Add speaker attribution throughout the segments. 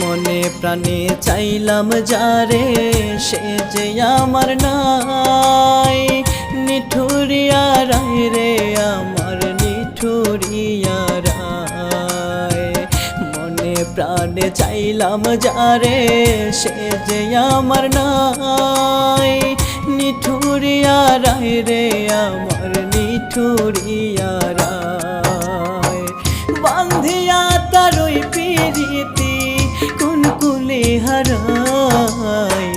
Speaker 1: মনে প্রাণে চাইলাম যারে, সে যে আমার নাই। নিঠুরিয়া রায় রে আমার নিঠুরিয়া রায়। মনে প্রাণে চাইলাম যারে, সে যে আমার নাই। নিঠুরিয়া রায় রে আমার নিঠুরিয়া রায়। বান্ধিয়া তার ওই পিরিতি কোন কুলে হারায়।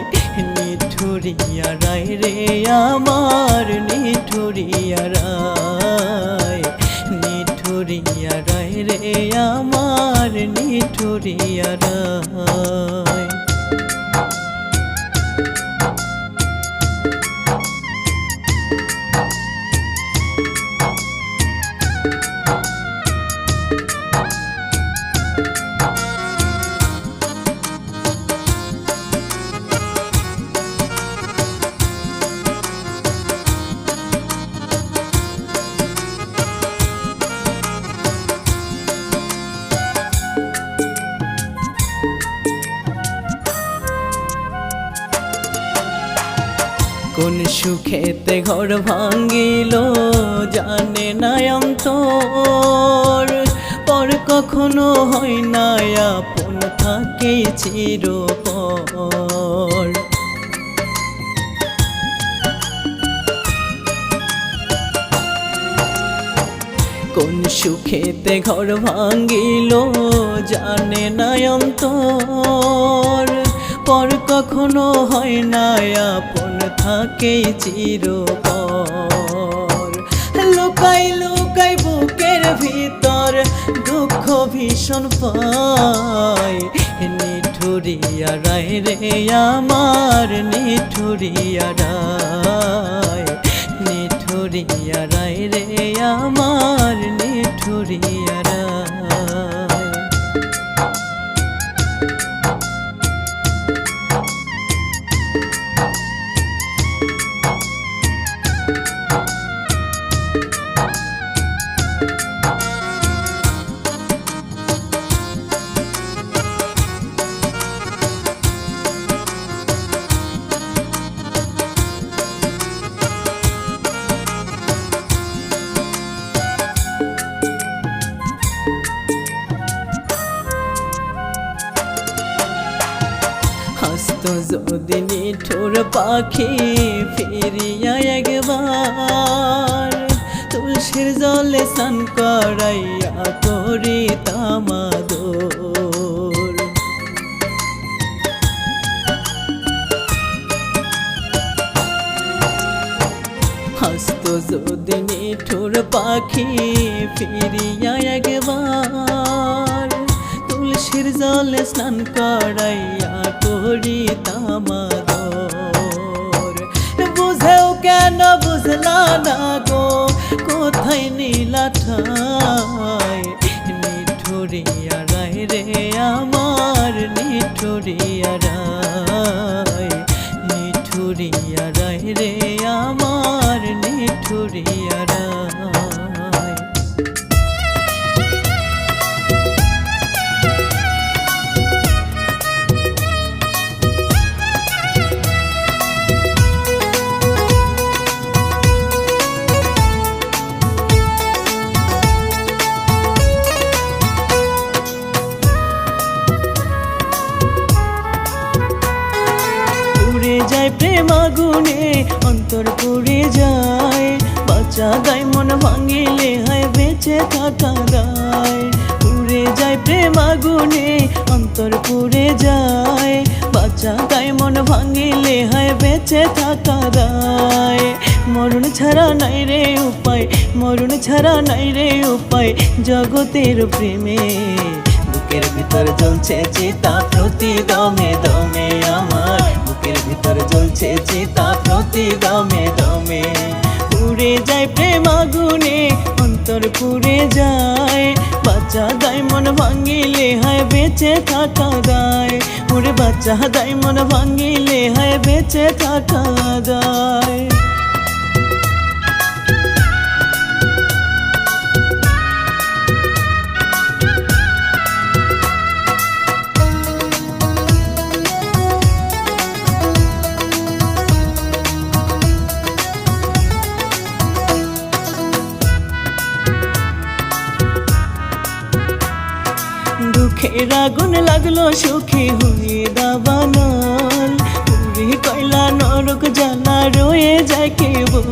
Speaker 1: নিঠুরিয়া রায় রে আমার নিঠুরিয়া রায়। নিঠুরিয়া রায় রে আমার নিঠুরিয়া রায়। কোন সুখেতে ঘর ভাঙ্গিল জানে না অন্তর। পর কখনো হয় না আপন, থাকে চিরপর। কোন সুখেতে ঘর ভাঙ্গিল জানে না অন্তর। পর কখনো হয় না আপন, থাকে চিরপর। লুকাই লুকাই বুকের ভিতর দুঃখ ভীষণ পায়। নিঠুরিয়া রায় রে আমার নিঠুরিয়া রায়। নিঠুরিয়া রায় রে আমার নিঠুরিয়া রায়। হাসত যদি নিঠুর পাখি ফিরিয়া একবার। তুলসীর জলে স্নান করাইয়া করিতাম আদর। হাসত যদি নিঠুর পাখি ফিরিয়া একবার। তুলসীর জলে স্নান করাইয়া করিতাম আদর। বুঝেও কেন বুঝলা না গো, কোথায় নীলা ঠাই। নিঠুরিয়া রায় রে আমার নিঠুরিয়া রায়। নিঠুরিয়া রায় রে আমার নিঠুরিয়া রায়। যায় প্রেম আগুনে অন্তর পুড়ে যায়। বাঁচা গায় মন ভাঙিলে হয় বেঁচে থাকা দায়। পুড়ে যায় প্রেম আগুনে অন্তর পুড়ে যায়। বাঁচা গায় মন ভাঙিলে হয় বেঁচে থাকা দায়। মরণ ছাড়া নাই রে উপায়, মরণ ছাড়া নাই রে উপায় জগতের প্রেমে। বুকের ভিতর জ্বলছে চিতা প্রতি দমে দমে আমার। বুকের ভিতর চিতা প্রতি দমে দমে। পুড়ে যায় প্রেম আগুনে অন্তর পুড়ে যায়, বাচ্চা দায় মন ভাঙিলে হয় বেঁচে থাকা দায়। ওরে বাচ্চা দায় মন ভাঙিলে হয় বেঁচে থাকা দায়। দুঃখের আগুন লাগলো সুখী হয়ে দাবানল, পুরী কয়লা নরক জ্বালা রয়ে যায় কেবল।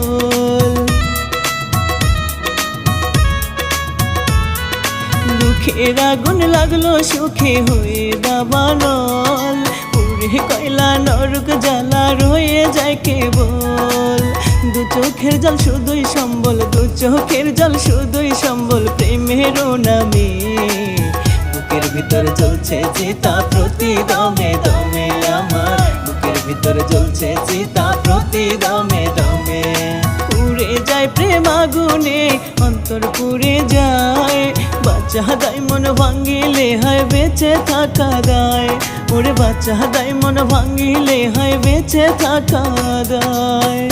Speaker 1: দুঃখের আগুন লাগলো সুখী হয়ে দাবানল, পুরী কয়লা নরক জ্বালা রয়ে যায় কেবল। দু চোখের জল শুধুই সম্বল, দু চোখের জল শুধুই সম্বল প্রেমেরও নামে। বুকের ভিতর জ্বলছে চিতা প্রতি দমে দমে আমার, বুকের ভিতর জ্বলছে চিতা প্রতি দমে দমে। পুড়ে যায় প্রেম আগুনে অন্তর পুড়ে যায়, বাচ্চা দায় মন ভাঙিলে হয় বেঁচে থাকা দায়। ওরে বাচ্চা দায় মন ভাঙিলে হয় বেঁচে থাকা দায়।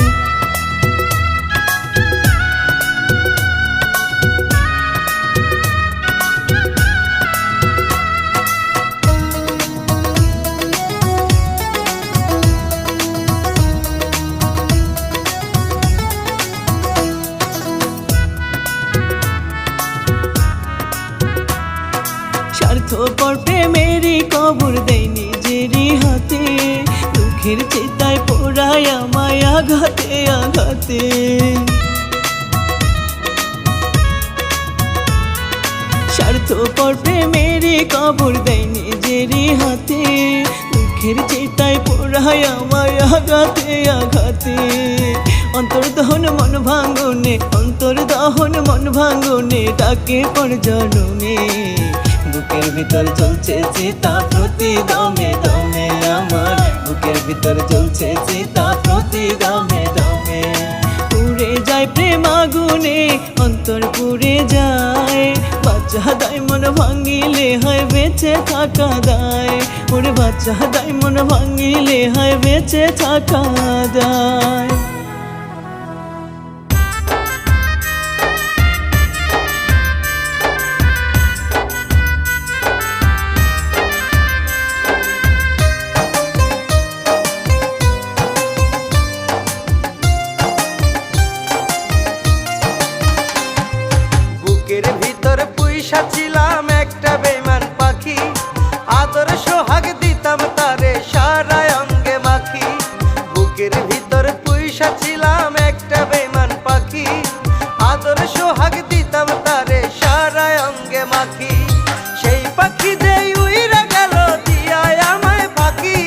Speaker 1: স্বার্থপর প্রেমেরই কবর দেয় নিজেরই হাতে, দুঃখের চিতায় পোড়ায় আমায় আঘাতে আঘাতে। স্বার্থপর প্রেমেরই কবর দেয় নিজেরই হাতে, দুঃখের চিতায় পোড়ায় আমায় আঘাতে আঘাতে। অন্তর দহন মন ভাঙনে, অন্তর দহন মন ভাঙনে ডাকে পর জনমে। বুকের ভিতর জ্বলছে চিতা প্রতি দমে দমে আমার, বুকের ভিতর জ্বলছে চিতা প্রতি দমে দমে। পুড়ে যায় প্রেম আগুনে অন্তর পুড়ে যায়, বাচ্চা দায় মন ভাঙিলে হয় বেঁচে থাকা দায়। ওরে বাচ্চা দায় মন ভাঙিলে হয় বেঁচে থাকা দায়।
Speaker 2: বুকের ভিতর পুইসা ছিলাম একটা বেমান পাখি, আদর সোহাগ দিতাম তারে সারা অঙ্গে মাখি। বুকের ভিতর পুইসা ছিলাম একটা বেমান পাখি, আদর সোহাগ দিতাম তারে সারা অঙ্গে মাখি। সেই পাখি যে উইরা গেল দিয়ায় আমায় ফাঁকি,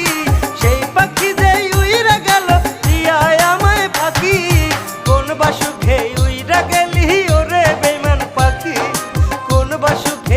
Speaker 2: সেই পাখি যে উইরা গেল দিয়ায় আমায় ফাঁকি। কোন বা সুখে উইরা গেলি ওরে বেমান পাখি, কোন বা সুখে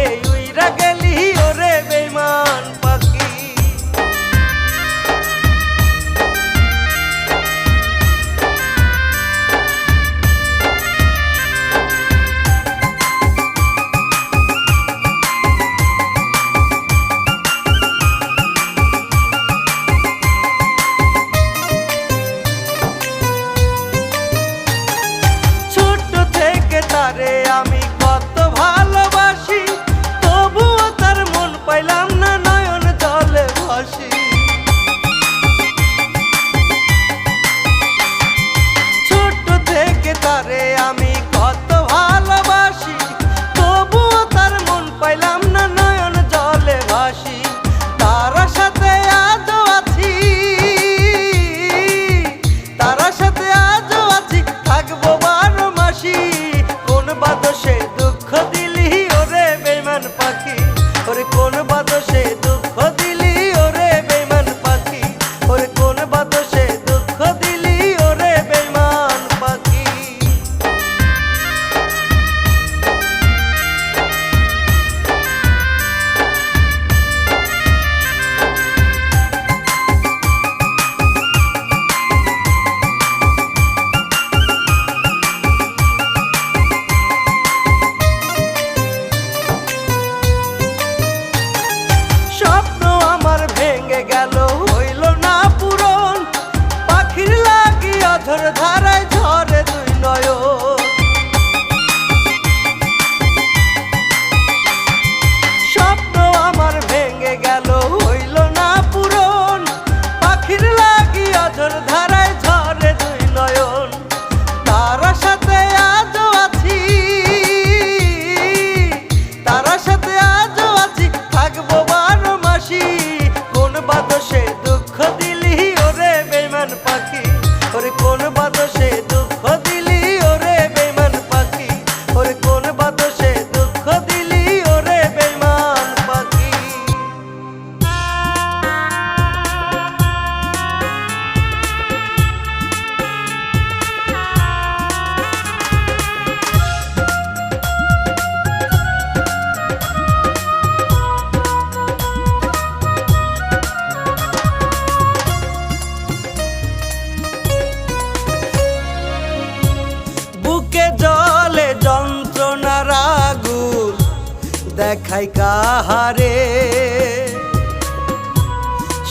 Speaker 2: দেখাই কাহারে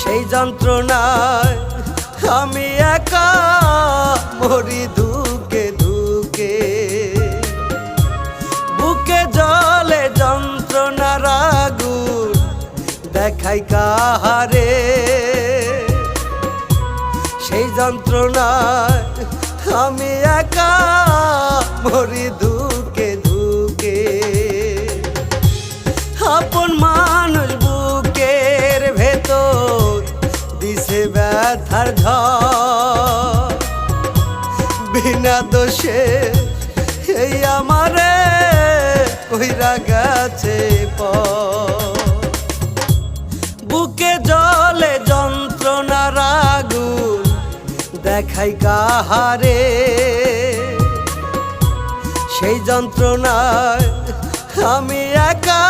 Speaker 2: সেই যন্ত্রণায় আমি একা মরি ধুকে ধুকে বুকে জলে যন্ত্রণার আগুন দেখাই কাহারে সেই যন্ত্রণায় আমি একা মরি ধুকে ধুকে আপন মানুষ বুকের ভেতর দিছে ব্যথার ঝড় বিনা দোষে এই আমারে কইরা গেছে বুকে জলে যন্ত্রণার আগুন দেখাই কাহারে সেই যন্ত্রণায় আমি একা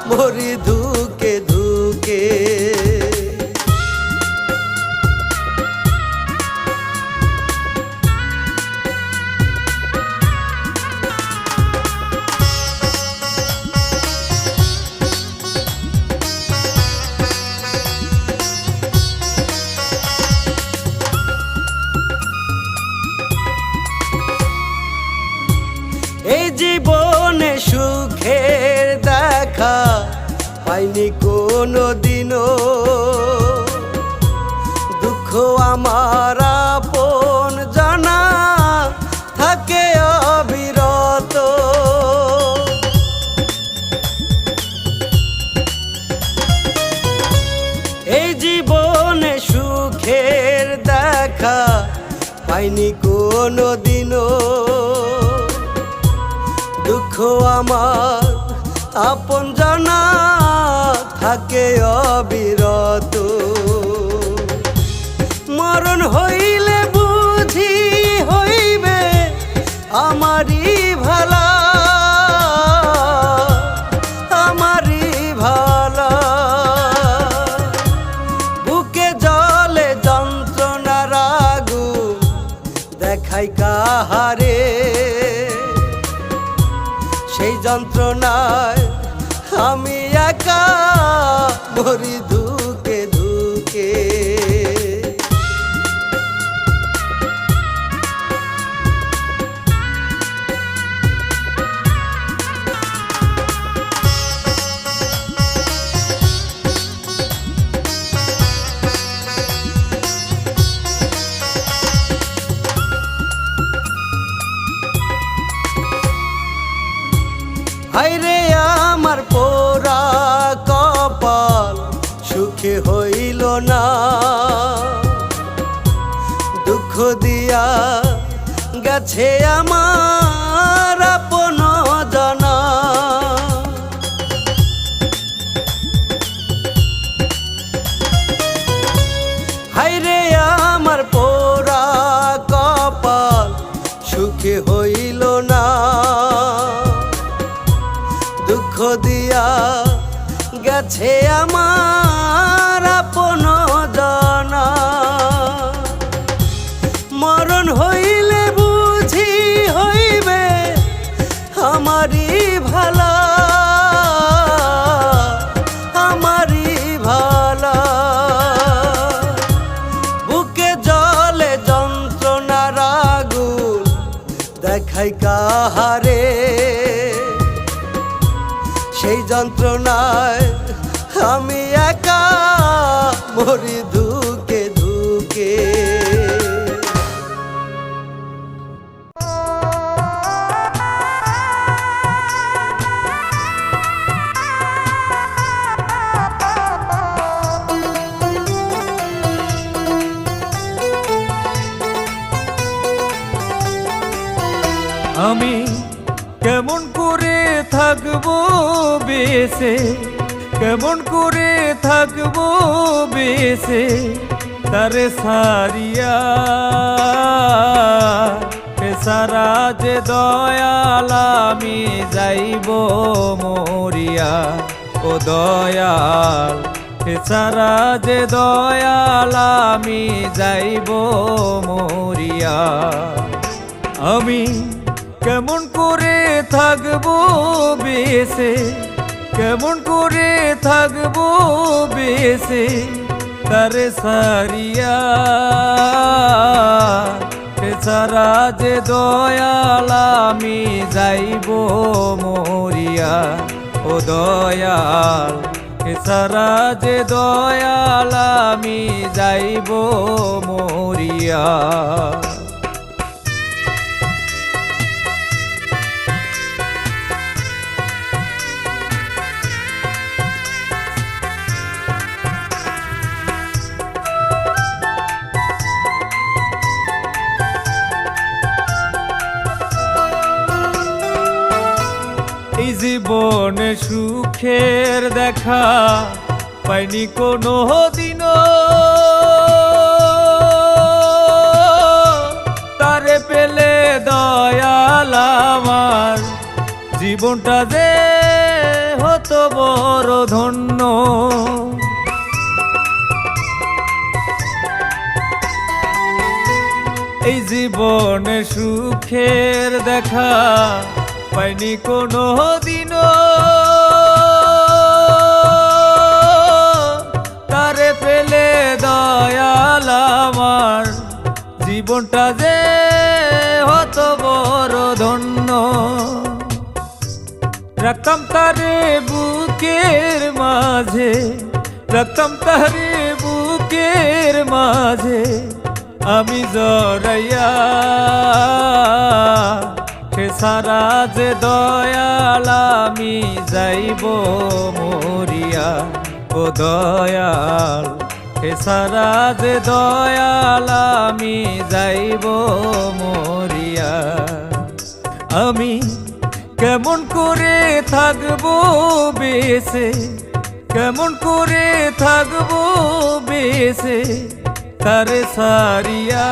Speaker 2: মরি ধুকে ধুকে এই জীবনে সুখের দেখা পাইনি কোনো দিনও দুঃখ আমার আপন জানা থাকে অবিরত এই জীবনে সুখের দেখা পাইনি কোনো দিনও দুঃখ আমার আপন জানা থাকে অবিরত মরণ হইলে বুঝি হইবে আমারই ভালা আমারই ভালা বুকে জলে যন্ত্রণার আগুন দেখাই কাহারে সেই যন্ত্রণায় আমি একা মরি ধুকে ধুকে হায়রে আমার পোড়া কপাল সুখে হইল না দুঃখ দিয়া গেছে আমার আপন জানা হায়রে আমার পোড়া কপাল সুখে হইল না দুঃখ দিয়া গেছে আমার আপন জানা মরণ হইলে বুঝি হইবে আমারই ভালা আমারই ভালা বুকে জলে যন্ত্রণার আগুন দেখাই কাহারে সেই যন্ত্রণায় আমি একা মরি ধুকে ধুকে
Speaker 3: আমি কেমন করে থাকবো বেঁচে কেমন করে থাকবো বেঁচে তারে সারিয়া সারা যে দয়াল আমি যাইব মরিয়া ও দয়াল সারা যে দয়াল আমি যাইব মরিয়া আমি কেমন করে থাকবো বেঁচে কেমন করে থাকবো বেঁচে তারে সারিয়া, এছাড়া যে দয়াল আমি যাইব মরিয়া। ও দয়াল, এছাড়া যে দয়াল আমি যাইব মরিয়া। এই জীবনে সুখের দেখা পাইনি কোনো দিনও, তারে পেলে দয়াল আমার জীবনটা যে হতো বড় ধন্য। এই জীবনে সুখের দেখা পাইনি কোনো দিনও, তারে পেলে দয়াল আমার জীবনটা যে হতো বড় ধন্য। রাখতাম তারে বুকের মাঝে, রাখতাম তারে বুকের মাঝে আমি জড়াইয়া, সে সারা যে দয়াল আমি যাইব মরিয়া। ও দয়াল, সে সারা যে দয়াল আমি যাইব মরিয়া। আমি কেমন করে থাকবো বেঁচে, কেমন করে থাকবো বেঁচে তারে সারিয়া,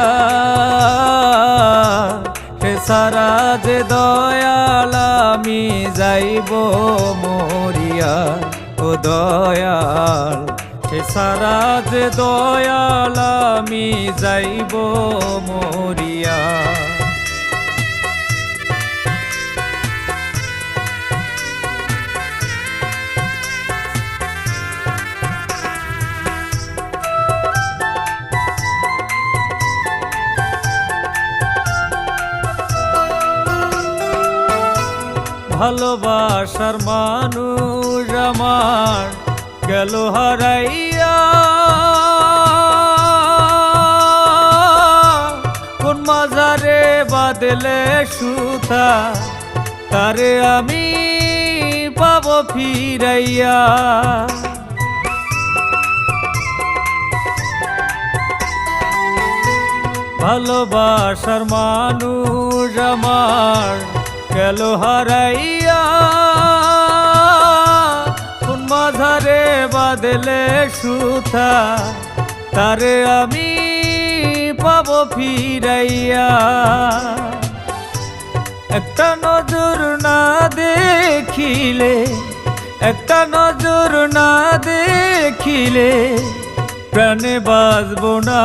Speaker 3: সে সারা যে দয়াল আমি যাইব মরিয়া। ও দয়াল, সে সারা যে দয়াল আমি যাইব মরিয়া। ভালোবাসার মানুষ আমার গেল হারাইয়া, কোন মাজারে বাদলে সুতা তারে আমি পাবো ফিরাইয়া। ভালোবাসার মানুষ আমার গেল হারাইয়া, কোন মাঝারে বাদলে সুতা তারে আমি পাবো ফিরাইয়া। একটা নজর না দেখিলে, একটা নজর না দেখিলে প্রাণে বাঁচব না,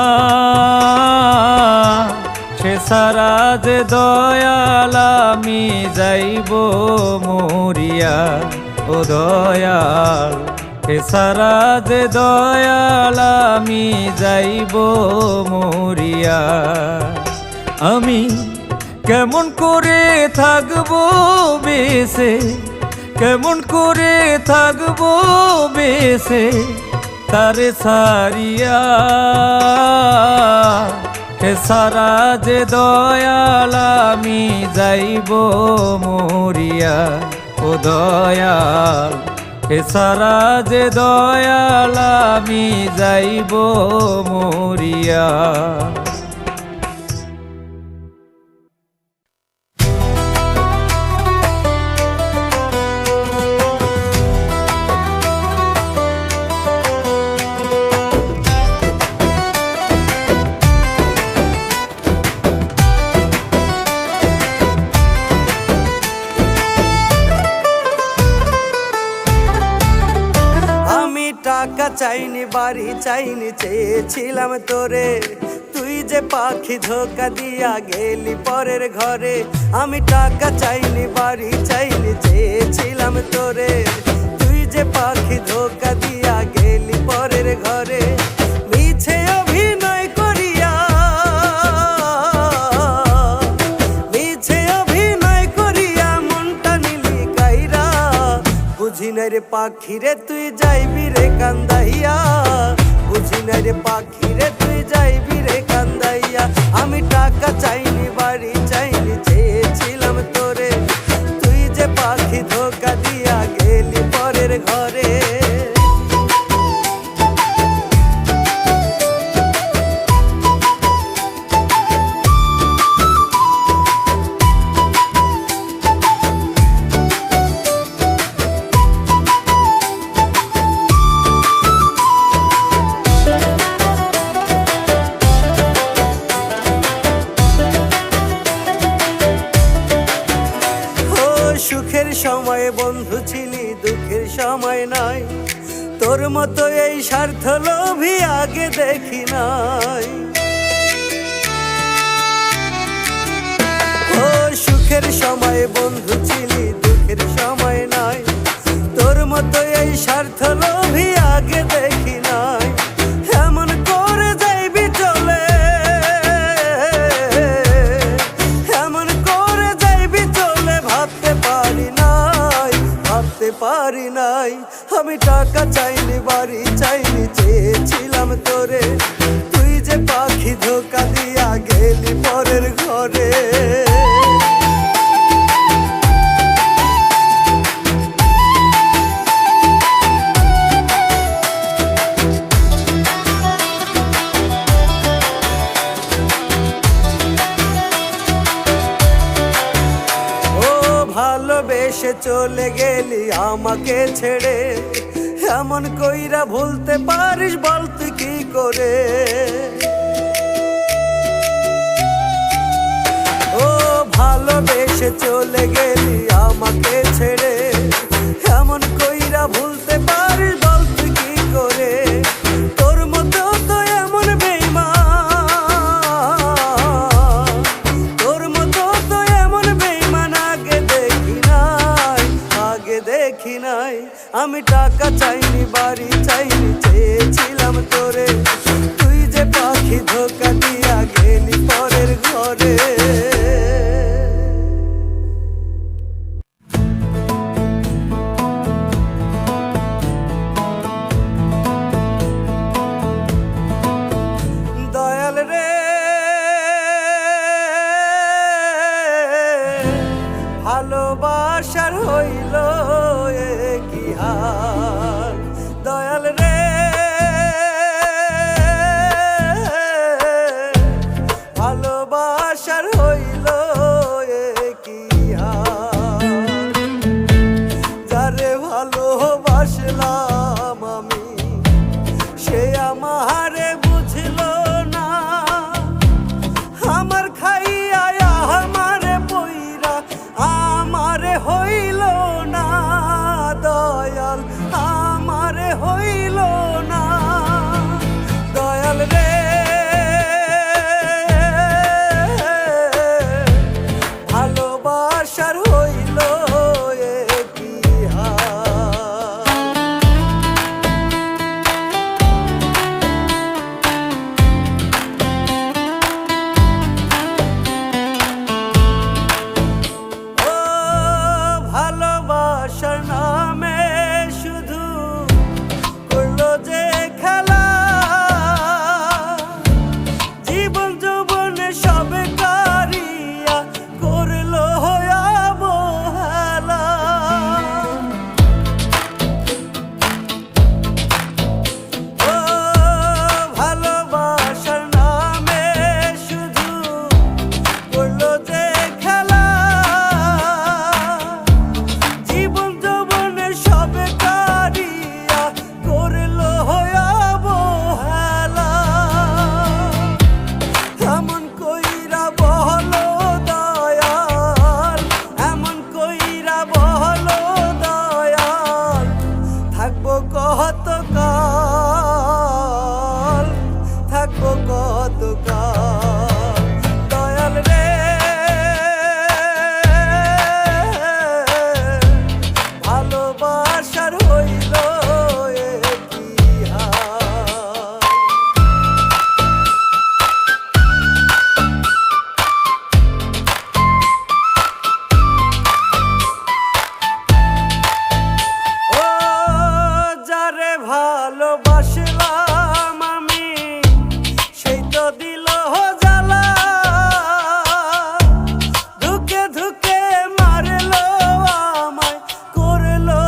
Speaker 3: সে সারা যে দয়াল আমি যাইব মরিয়া। ও দয়াল, সে সারা যে দয়াল আমি যাইব মরিয়া। আমি কেমন করে থাকবো বেঁচে, কেমন করে থাকবো বেঁচে তারে সারিয়া, সে সারা যে দয়াল আমি যাইব মরিয়া। ও দয়াল, সে সারা যে দয়াল আমি যাইব মরিয়া।
Speaker 2: টাকা চাইনি, বাড়ি চাইনি, চেয়েছিলাম তোরে, তুই যে পাখি ধোকা দিয়া গেলি পরের ঘরে। আমি টাকা চাইনি, বাড়ি চাইনি, চেয়েছিলাম তোরে, তুই যে পাখি ধোকা দিয়া গেলি পরের ঘরে, মিছে অভিনয় করিয়া, মিছে অভিনয় করিয়া মনটা নিলি কাইরা। বুঝি না রে পাখি রে তুই যাইবি রে কান্দাইয়া, বুঝি না রে পাখি রে তুই যাইবি রে কান্দাইয়া। আমি টাকা চাইনি বাড়ি চাইনি চেয়েছিলাম তোরে, তুই যে পাখি ধোকা দিয়া গেলি পরের ঘরে। সুখের সময় বন্ধু ছিলি, দুঃখের সময় নাই, তোর মতো এই স্বার্থ লোভী আগে দেখি নাই। ও সুখের সময় বন্ধু ছিলি, দুঃখের সময় নাই, তোর মতো এই স্বার্থ লোভী আগে দেখি নাই। এমন করে যাইবি চলে, এমন করে যাইবি চলে ভাবতে পারি নাই, ভাবতে পারি নাই। আমি টাকা চাইনি বাড়ি চাইনি চেয়েছিলাম তোরে, তুই যে পাখি ধোকা দিয়া গেলি পরের ঘরে। ভালোবেসে চলে গেলি আমাকে ছেড়ে, এমন কইরা ভুলতে পারিস বল তুই কি করে। ও ভালোবেসে চলে গেলি আমাকে ছেড়ে, এমন কইরা ভুলতে পারিস বল তুই কি করে। তোর মতো তো এমন বেঈমান, তোর মতো তো এমন বেঈমান আগে দেখি নাই, আগে দেখি নাই। আমি টাকা চাইনি বাড়ি চাইনি চেয়েছিলাম তোরে, তুই যে পাখি ধোকা দিয়া গেলি পরের ঘরে। দয়াল রে ভালোবাসার হইল এ কি হাল, দয়াল রে ভালোবাসার হইল এ কি হাল। যারে ভালোবাসলাম আমি সে আমারে বুঝলো না, আমার খাইয়া আমারে পইরা আমারে হইল না, দয়াল আমারে হইল না। দয়াল রে ভালোবাসার হইল এ কি হাল। ও ভালোবাসার নামে শুধু করলো যে খেলা, জীবন যৌবনে সবে কারিয়া করলো অবহেলা। ও ভালোবাসার নামে শুধু করলো যে খেলা, জীবন যৌবনে সবে কারিয়া করলো অবহেলা। এমন কইরা বহলো দয়াল, এমন কইরা বহলো দয়াল, থাকবো কত কাল, থাকবো কত কাল। দয়াল রে ভালোবাসার হইল জ্বালা ধুকে ধুকে মারলো আমায় করলো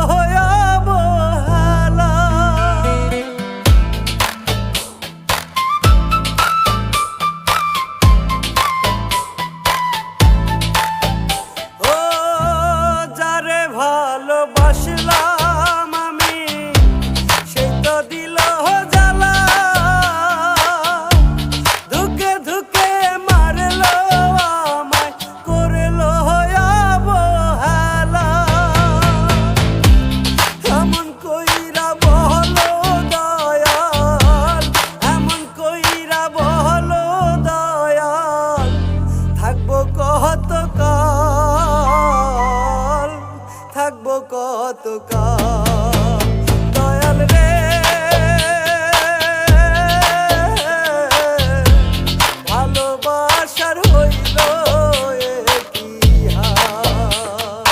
Speaker 2: অবহেলা ও যারে ভালোবাসলাম আমি সেই তো দিল জ্বালা ধুকে ধুকে মারলো আমায় করলো অবহেলা এমন কইরা বহলো দয়াল এমন কইরা বহলো দয়াল থাকবো কত কাল থাকবো কত কাল দয়াল রে ভালোবাসার হইল কি হাল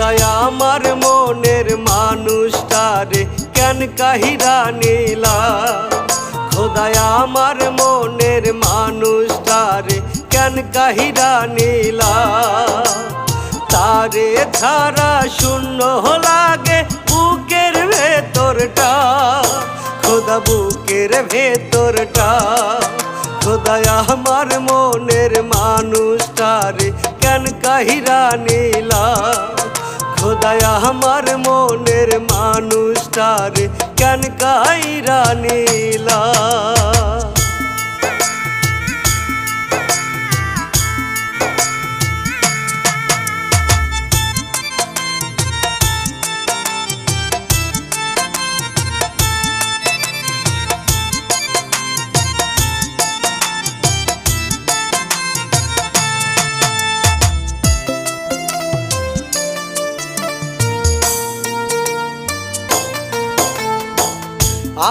Speaker 2: খোদায় আমার মনের মানুষটারে কেন কাহিরা নীলা, খোদায় আমার মনের মানুষটারে কেন কাহিরা নীলা। তারে ছাড়া শূন্য লাগে বুকের ভেতরটা, খোদা বুকের ভেতরটা। খোদায় আমার মনের মানুষটারে কেন কাহিরা নীলা, খোদায় আমার মনের মানুষটারে কেন কাহিরা নীলা।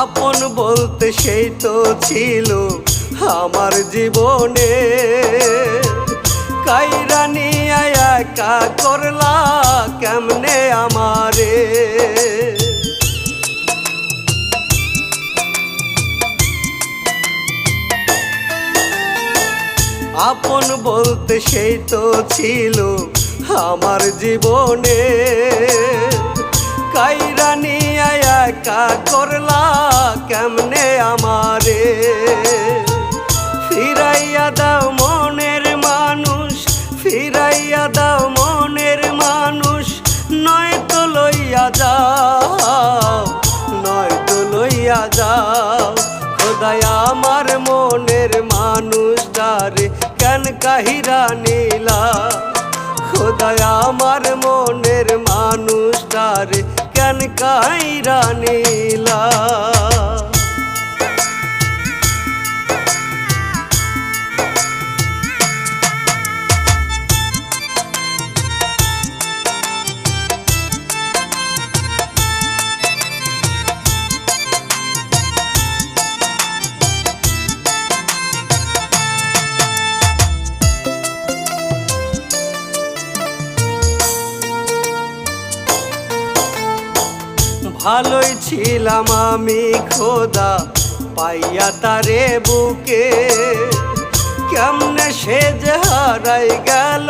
Speaker 2: আপন বলতে সেই তো ছিল আমার জীবনে, কাইরা নিয়ে একা করলা কেমনে আমারে। আপন বলতে সেই তো ছিল আমার জীবনে, কাইরা নিয়ে একা করলা কেমনে আমারে। ফিরাইয়া দাও মনের মানুষ, ফিরাইয়া দাও মনের মানুষ, নয়তো লইয়া যাও, নয়তো লইয়া যাও। খোদায় আমার মনের মানুষটারে কেন কাহিরা নীলা, খোদায় আমার মনের মানুষটারে কেন কাহিরা নীলা। ভালোই ছিলাম আমি খোদা পাইয়া তারে বুকে, কেমনে সে যে হারাই গেল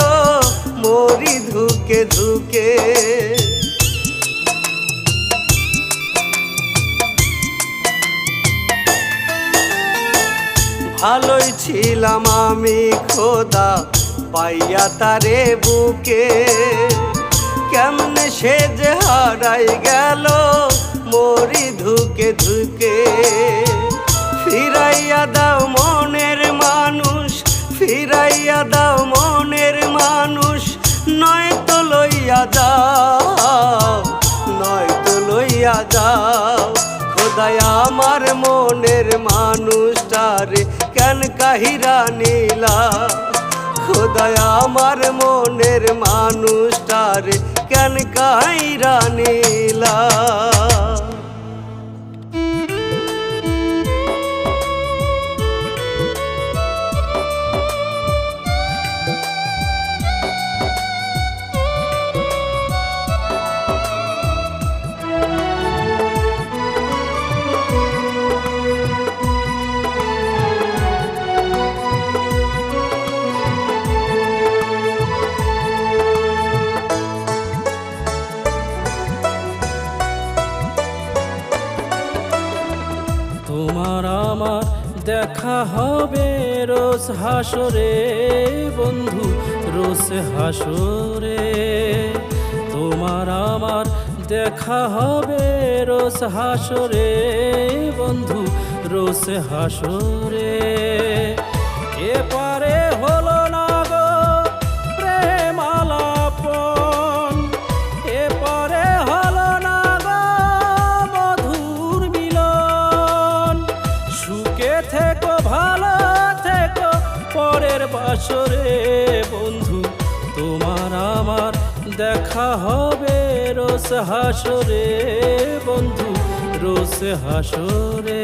Speaker 2: মরি ধুকে ধুকে। ভালোই ছিলাম আমি খোদা পাইয়া তারে বুকে, কেমনে সে যে হারাই গেল মরি ধুকে ধুকে। ফিরাইয়া দাও মনের মানুষ, ফিরাইয়া দাও মনের মানুষ, নয়তো লইয়া যাও, নয়তো লইয়া যাও। খোদায় আমার মনের মানুষটারে কেন কাহিরা নীলা, খোদায় আমার মনের মানুষটারে কেন কাহিরা নীলা।
Speaker 3: তোমার আমার দেখা হবে রোজ হাসরে বন্ধু, রোজ হাসরে। তোমার আমার দেখা হবে রোজ হাসরে বন্ধু, রোজ হাসরে। এপারে হলো না গো প্রেম আলাপন, এপারে হলো না গো মধুর মিলন। সুখে থেকো ভালো থেকো পরের বাসরে বন্ধু, তোমার আমার দেখা হবে রোজ হাসরে বন্ধু, রোজ হাসরে।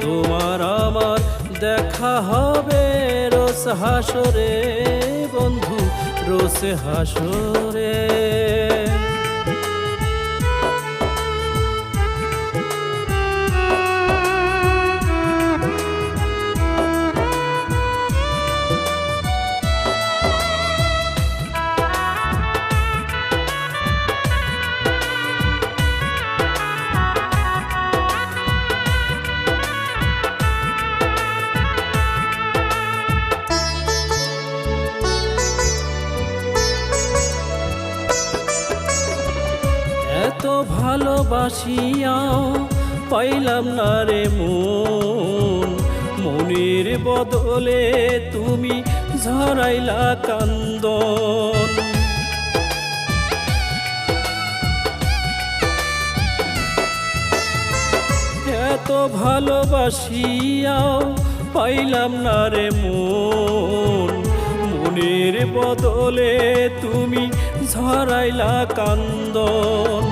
Speaker 3: তোমার আমার দেখা হবে রোজ হাসরে বন্ধু, রোষে হাসরে। এত ভালোবাসিয়াও পাইলাম না রে মন, মনের বদলে তুমি ঝরাইলা কান্দন। এত ভালোবাসিয়াও পাইলাম না রে মন, মনের বদলে তুমি ঝরাইলা কান্দন।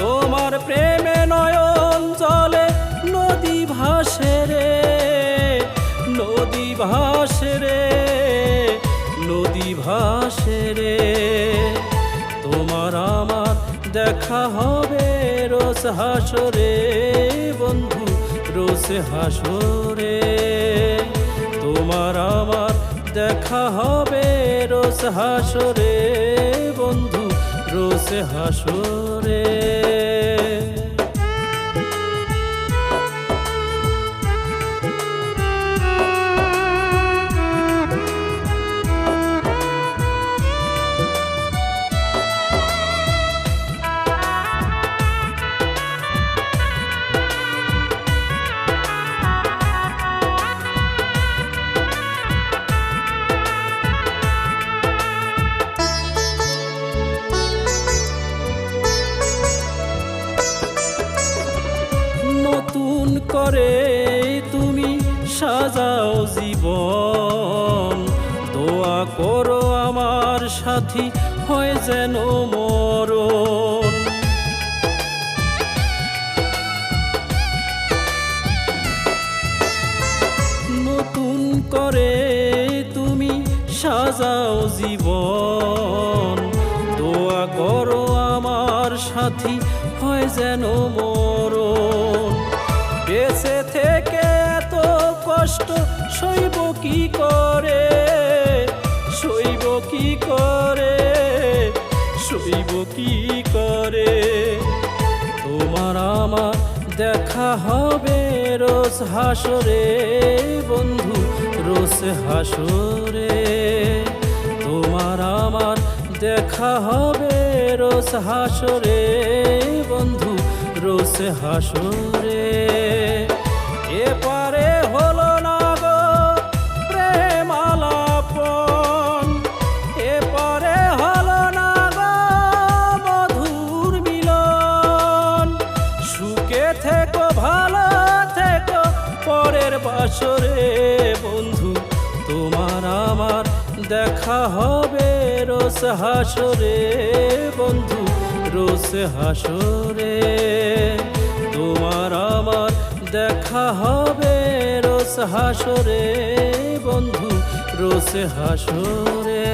Speaker 3: তোমার প্রেমে নয়ন জলে নদী ভাসে রে, নদী ভাসে রে, নদী ভাসে রে। তোমার আমার দেখা হবে রোজ হাসরে বন্ধু, রোজ হাসরে। তোমার আমার দেখা হবে রোজ হাসরে বন্ধু, রোজ হাসরে। নতুন করে তুমি সাজাও জীবন, দোয়া করো আমার সাথী হয় যেন মরণ। নতুন করে তুমি সাজাও জীবন, দোয়া করো আমার সাথী হয় যেন মরণ। বেঁচে থেকে এত কষ্ট সইব কি করে, সইব কি করে, সইব কি করে। তোমার আমার দেখা হবে রোজ হাসরে বন্ধু, রোজ হাসরে। তোমার আমার দেখা হবে রোজ হাসরে বন্ধু, রোজ হাসরে। এপারে হলো না গো প্রেম আলাপন, এপারে হলো না গো মধুর মিলন। সুখে থেকো ভালো থেকো পরের বাসরে বন্ধু, তোমার আমার দেখা হবে রোজ হাসরে বন্ধু, রোজ হাসরে। তোমার আমার দেখা হবে রোজ হাসরে বন্ধু, রোজ হাসরে।